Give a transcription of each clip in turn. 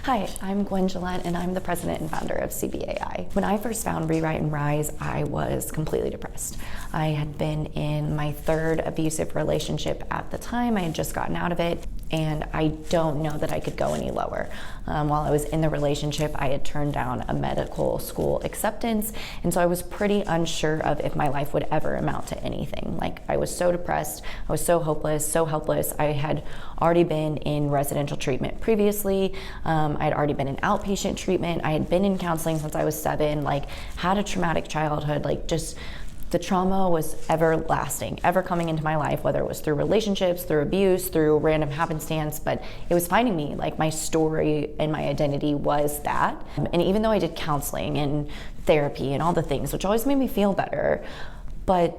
Hi, I'm Gwen Gillette, and I'm the president and founder of CBAI. When I first found Rewrite and Rise, I was completely depressed. I had been in my third abusive relationship at the time. I had just gotten out of it, and I don't know that I could go any lower. While I was in the relationship, I had turned down a medical school acceptance, and so I was pretty unsure of if my life would ever amount to anything. Like, I was so depressed, I was so hopeless, so helpless. I had already been in residential treatment previously. I had already been in outpatient treatment. I had been in counseling since I was 7, like had a traumatic childhood, like just the trauma was everlasting, ever coming into my life, whether it was through relationships, through abuse, through random happenstance, but it was finding me. Like, my story and my identity was that. And even though I did counseling and therapy and all the things, which always made me feel better, but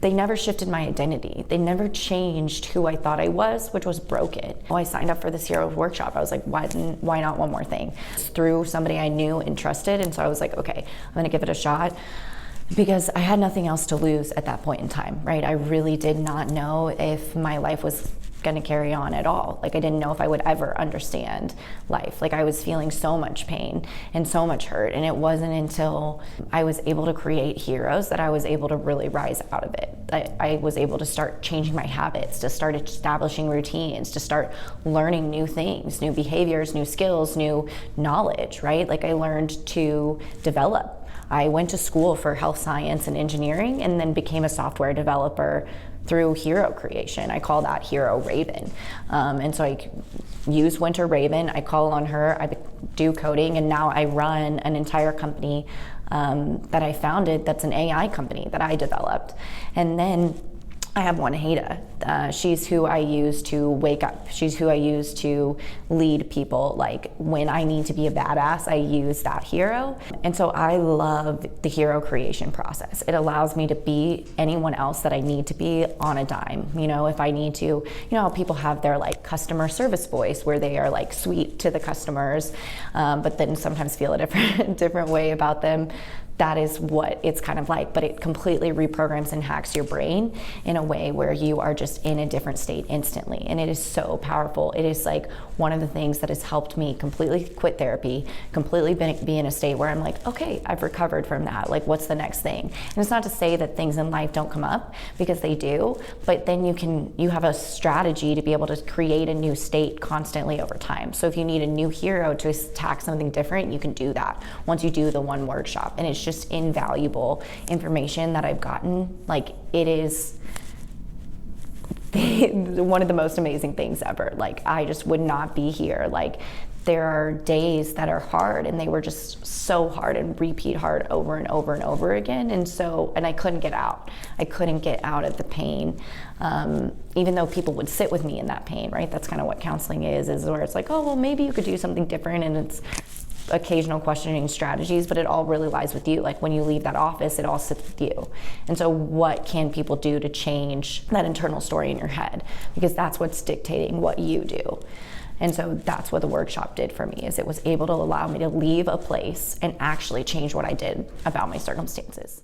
they never shifted my identity. They never changed who I thought I was, which was broken. I signed up for this hero workshop. I was like, why not one more thing? Through somebody I knew and trusted, and so I was like, okay, I'm gonna give it a shot, because I had nothing else to lose at that point in time, right? I really did not know if my life was gonna carry on at all. Like, I didn't know if I would ever understand life. Like, I was feeling so much pain and so much hurt, and it wasn't until I was able to create heroes that I was able to really rise out of it. I was able to start changing my habits, to start establishing routines, to start learning new things, new behaviors, new skills, new knowledge, right? Like, I learned to develop. I went to school for health science and engineering, and then became a software developer through hero creation. I call that Hero Raven. And so I use Winter Raven, I call on her, I do coding, and now I run an entire company that I founded that's an AI company that I developed. And then I have Juanita. She's who I use to wake up. She's who I use to lead people. Like, when I need to be a badass, I use that hero. And so I love the hero creation process. It allows me to be anyone else that I need to be on a dime. You know, if I need to, you know how people have their like customer service voice where they are like sweet to the customers, but then sometimes feel a different way about them. That is what it's kind of like, but it completely reprograms and hacks your brain in a way where you are just in a different state instantly. And it is so powerful. It is like one of the things that has helped me completely quit therapy, completely be in a state where I'm like, okay, I've recovered from that. Like, what's the next thing? And it's not to say that things in life don't come up, because they do, but then you have a strategy to be able to create a new state constantly over time. So if you need a new hero to attack something different, you can do that once you do the one workshop. And it's just invaluable information that I've gotten. Like, it is one of the most amazing things ever. Like, I just would not be here. Like, there are days that are hard, and they were just so hard and repeat hard over and over and over again. And I couldn't get out. I couldn't get out of the pain, even though people would sit with me in that pain, right? That's kind of what counseling is where it's like, oh, well, maybe you could do something different, and it's occasional questioning strategies, but it all really lies with you. Like, when you leave that office, it all sits with you. And so what can people do to change that internal story in your head? Because that's what's dictating what you do. And so that's what the workshop did for me, is it was able to allow me to leave a place and actually change what I did about my circumstances.